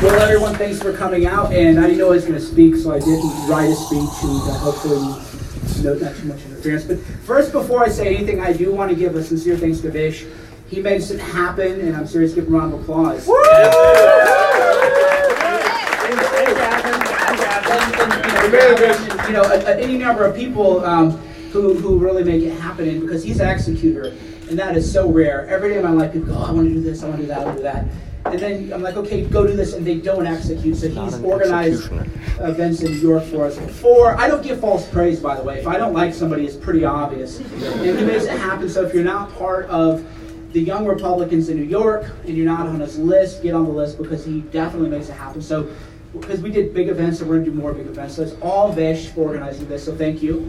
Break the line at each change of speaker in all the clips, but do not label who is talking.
Well, everyone, thanks for coming out. And I didn't know I was going to speak, so I didn't write a speech, and hopefully not too much interference. But first, before I say anything, I do want to give a sincere thanks to Vish. He makes it happen, and I'm serious. Give him a round of applause. Woo! Any number of people who really make it happen, and because he's an executor, and that is so rare. Every day of my life, people go, oh, I want to do this, I want to do that, I want to do that. And then I'm like, okay, go do this, and they don't execute. So he's organized events in New York for us. I don't give false praise, by the way. If I don't like somebody, it's pretty obvious. And he makes it happen. So if you're not part of the Young Republicans in New York, and you're not on his list, get on the list, because he definitely makes it happen. So, because we did big events, and we're going to do more big events. So it's all Vish for organizing this, so thank you.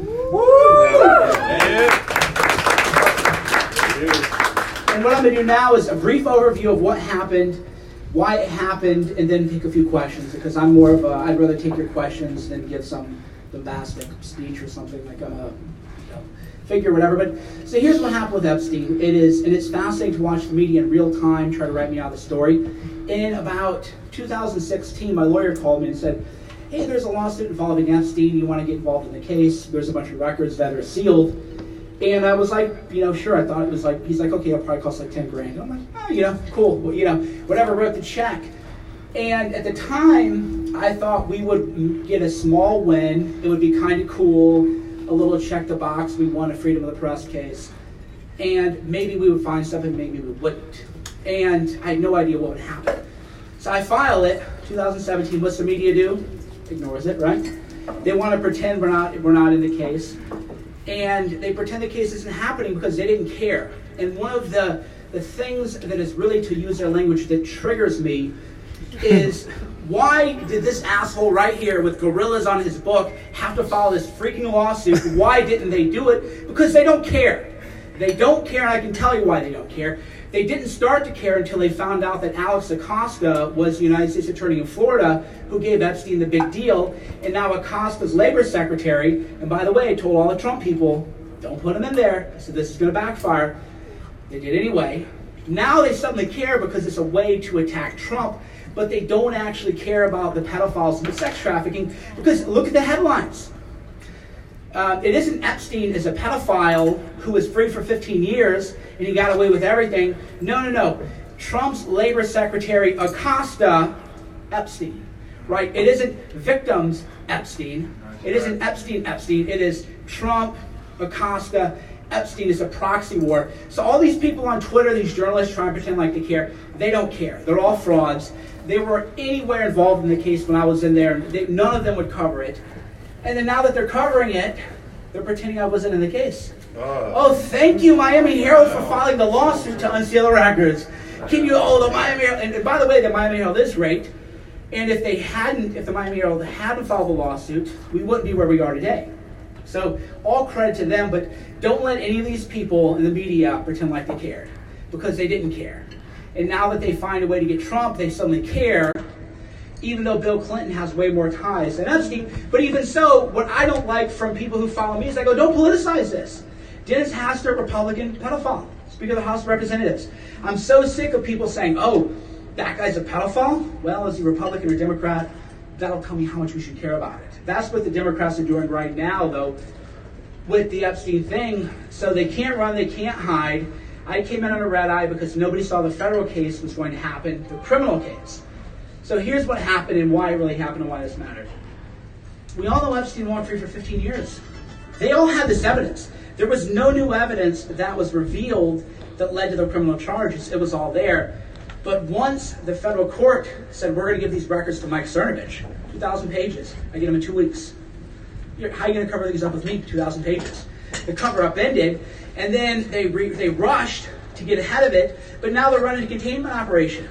And what I'm going to do now is a brief overview of what happened, why it happened, and then take a few questions, because I'm more of a, I'd rather take your questions than give some bombastic speech or something like I'm a figure or whatever. But so here's what happened with Epstein. It's fascinating to watch the media in real time try to write me out of the story. In about 2016, my lawyer called me and said, hey, there's a lawsuit involving Epstein. You want to get involved in the case? There's a bunch of records that are sealed. And I was like, sure. I thought it was like, he's like, okay, it'll probably cost like 10 grand. I'm like, oh, cool. Well, whatever, wrote the check. And at the time, I thought we would get a small win. It would be kind of cool, a little check the box. We won a freedom of the press case. And maybe we would find something, maybe we wouldn't. And I had no idea what would happen. So I file it, 2017. What's the media do? Ignores it, right? They want to pretend we're not in the case. And they pretend the case isn't happening because they didn't care. And one of the things that is really, to use their language, that triggers me is, why did this asshole right here with gorillas on his book have to file this freaking lawsuit? Why didn't they do it? Because they don't care. They don't care, and I can tell you why they don't care. They didn't start to care until they found out that Alex Acosta was the United States Attorney in Florida who gave Epstein the big deal, and now Acosta's labor secretary, and by the way, I told all the Trump people, don't put him in there. I said, this is going to backfire. They did anyway. Now they suddenly care because it's a way to attack Trump, but they don't actually care about the pedophiles and the sex trafficking, because look at the headlines. It isn't Epstein is a pedophile who was free for 15 years and he got away with everything. No. Trump's labor secretary, Acosta Epstein, right? It isn't victims Epstein. It isn't Epstein. It is Trump, Acosta. Epstein is a proxy war. So all these people on Twitter, these journalists trying to pretend like they care, they don't care. They're all frauds. They were anywhere involved in the case when I was in there. None of them would cover it. And then now that they're covering it, they're pretending I wasn't in the case. Oh, thank you, Miami Herald, for filing the lawsuit to unseal the records. The Miami Herald, and by the way, the Miami Herald is great. And if the Miami Herald hadn't filed the lawsuit, we wouldn't be where we are today. So all credit to them, but don't let any of these people in the media pretend like they cared, because they didn't care. And now that they find a way to get Trump, they suddenly care, even though Bill Clinton has way more ties than Epstein. But even so, what I don't like from people who follow me is I go, don't politicize this. Dennis Hastert, Republican pedophile, Speaker of the House of Representatives. I'm so sick of people saying, oh, that guy's a pedophile? Well, is he Republican or Democrat? That'll tell me how much we should care about it. That's what the Democrats are doing right now, though, with the Epstein thing. So they can't run, they can't hide. I came in on a red eye because nobody saw the federal case was going to happen, the criminal case. So here's what happened and why it really happened and why this mattered. We all know Epstein went free for 15 years. They all had this evidence. There was no new evidence that was revealed that led to the criminal charges. It was all there. But once the federal court said, we're going to give these records to Mike Cernovich, 2,000 pages. I get them in 2 weeks. How are you going to cover these up with me? 2,000 pages. The cover-up ended, and then they rushed to get ahead of it, but now they're running a containment operation.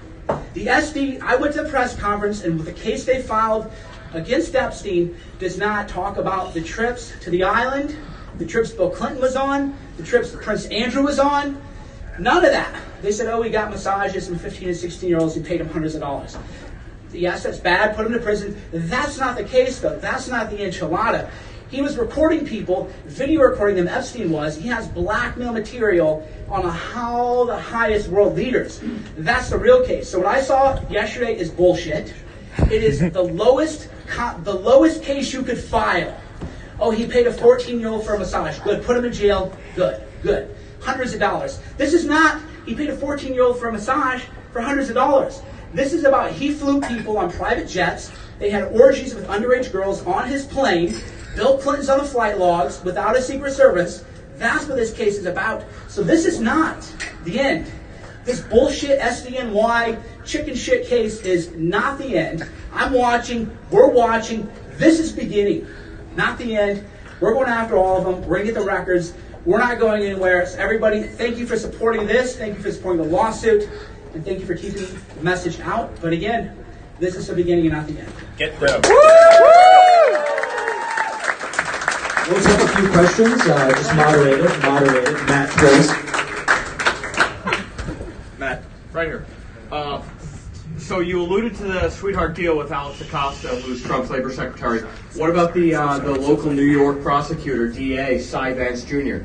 The SD, I went to the press conference, and with the case they filed against Epstein does not talk about the trips to the island, the trips Bill Clinton was on, the trips Prince Andrew was on. None of that. They said, oh, we got massages from 15 and 16-year-olds who paid him hundreds of dollars. Yes, that's bad. Put him to prison. That's not the case, though. That's not the enchilada. He was recording people, video recording them. Epstein was. He has blackmail material on how the highest world leaders. That's the real case. So what I saw yesterday is bullshit. It is the lowest case you could file. Oh, he paid a 14-year-old for a massage. Good. Put him in jail. Good. Good. Hundreds of dollars. This is not, he paid a 14-year-old for a massage for hundreds of dollars. This is about he flew people on private jets. They had orgies with underage girls on his plane. Bill Clinton's on the flight logs without a Secret Service. That's what this case is about. So this is not the end. This bullshit SDNY chicken shit case is not the end. I'm watching. We're watching. This is beginning, not the end. We're going after all of them. We're going to get the records. We're not going anywhere. So everybody, thank you for supporting this. Thank you for supporting the lawsuit. And thank you for keeping the message out. But again, this is the beginning and not the end.
Get them.
We'll take a few questions. Just moderate it. Matt, please.
Matt, right here. So you alluded to the sweetheart deal with Alex Acosta, who's Trump's labor secretary. What about the local New York prosecutor, DA, Cy Vance Jr.?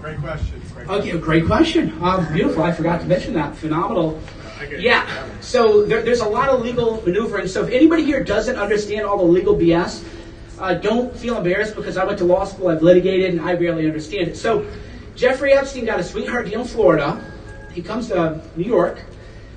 Great question.
Okay, great question. Beautiful. I forgot to mention that. Phenomenal. Yeah. So there's a lot of legal maneuvering. So if anybody here doesn't understand all the legal BS, don't feel embarrassed because I went to law school, I've litigated, and I barely understand it. So Jeffrey Epstein got a sweetheart deal in Florida. He comes to New York,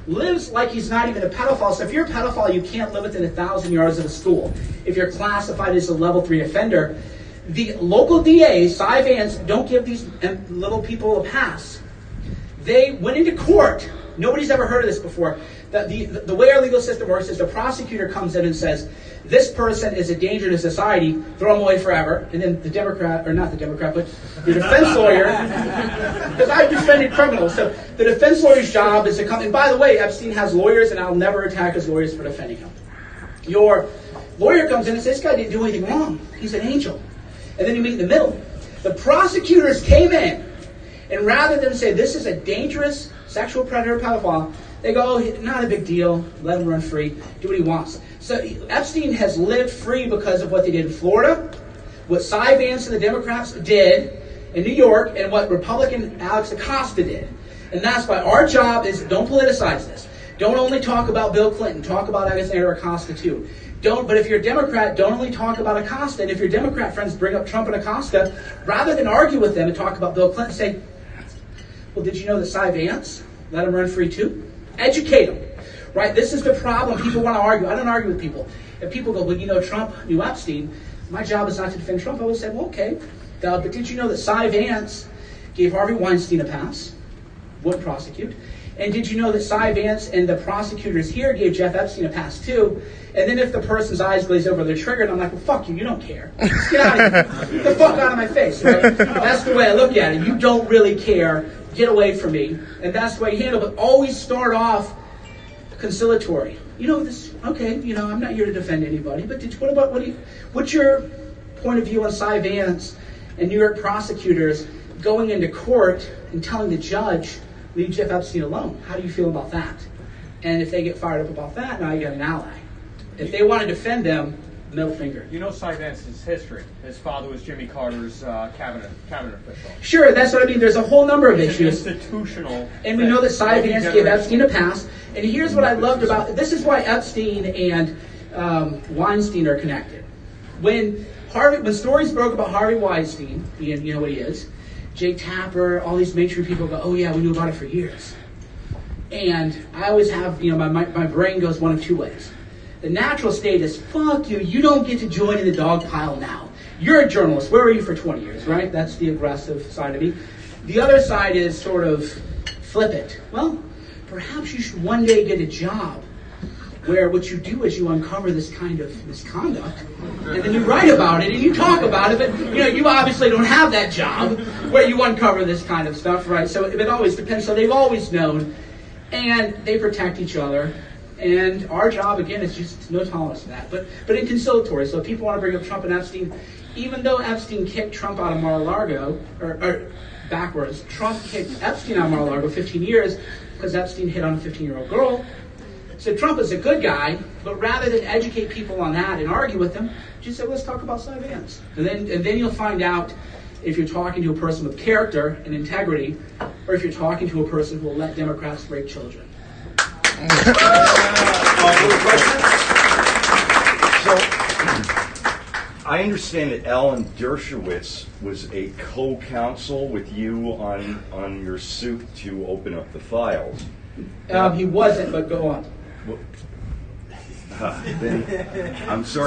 lives like he's not even a pedophile. So if you're a pedophile, you can't live within 1,000 yards of a school. If you're classified as a level 3 offender, the local DA, Cy Vance, don't give these little people a pass. They went into court. Nobody's ever heard of this before. The way our legal system works is the prosecutor comes in and says, this person is a danger to society, throw him away forever. And then the Democrat, or not the Democrat, but the defense lawyer, because I've defended criminals, so the defense lawyer's job is to come, and by the way, Epstein has lawyers, and I'll never attack his lawyers for defending him. Your lawyer comes in and says, this guy didn't do anything wrong. He's an angel. And then you meet in the middle. The prosecutors came in, and rather than say, this is a dangerous sexual predator pedophile, they go, oh, not a big deal, let him run free, do what he wants. So Epstein has lived free because of what they did in Florida, what Cy Vance and the Democrats did in New York, and what Republican Alex Acosta did. And that's why our job is, don't politicize this. Don't only talk about Bill Clinton, talk about Alexander Acosta too. But if you're a Democrat, don't only talk about Acosta. And if your Democrat friends bring up Trump and Acosta, rather than argue with them and talk about Bill Clinton, say, well, did you know that Cy Vance let him run free too? Educate them, right? This is the problem. People want to argue. I don't argue with people. If people go, well, you know, Trump knew Epstein. My job is not to defend Trump. I would say, well, okay. But did you know that Cy Vance gave Harvey Weinstein a pass? Wouldn't prosecute. And did you know that Cy Vance and the prosecutors here gave Jeff Epstein a pass too? And then if the person's eyes glaze over, they're triggered, I'm like, well, fuck you. You don't care. Just get out of here. Get the fuck out of my face. Right? That's the way I look at it. You don't really care. Get away from me. And that's the way you handle it. But always start off conciliatory. You know, this, okay, you know, I'm not here to defend anybody, but what's your point of view on Cy Vance and New York prosecutors going into court and telling the judge, leave Jeff Epstein alone? How do you feel about that? And if they get fired up about that, now you got an ally. If they want to defend them, middle finger.
You know Cy Vance's history. His father was Jimmy Carter's cabinet official.
Sure, that's what I mean. There's a whole number of issues.
Institutional.
And we know that Cy Vance gave Epstein a pass. And here's what I loved about this is why Epstein and Weinstein are connected. When stories broke about Harvey Weinstein, you know what he is, Jake Tapper, all these mainstream people go, oh yeah, we knew about it for years. And I always have, you know, my brain goes one of two ways. The natural state is, fuck you, you don't get to join in the dog pile now. You're a journalist. Where were you for 20 years, right? That's the aggressive side of me. The other side is sort of flip it. Well, perhaps you should one day get a job where what you do is you uncover this kind of misconduct, and then you write about it and you talk about it, but you know, you obviously don't have that job where you uncover this kind of stuff, right? So it always depends. So they've always known, and they protect each other. And our job, again, is just no tolerance to that. But in conciliatory, so if people want to bring up Trump and Epstein, even though Epstein kicked Trump out of Mar-a-Lago, or backwards, Trump kicked Epstein out of Mar-a-Lago 15 years because Epstein hit on a 15-year-old girl. So Trump is a good guy, but rather than educate people on that and argue with them, just say, let's talk about Cy Vance. And then you'll find out if you're talking to a person with character and integrity, or if you're talking to a person who will let Democrats rape children.
Questions?
So, I understand that Alan Dershowitz was a co-counsel with you on your suit to open up the files.
He wasn't, but go on.
Then, I'm sorry.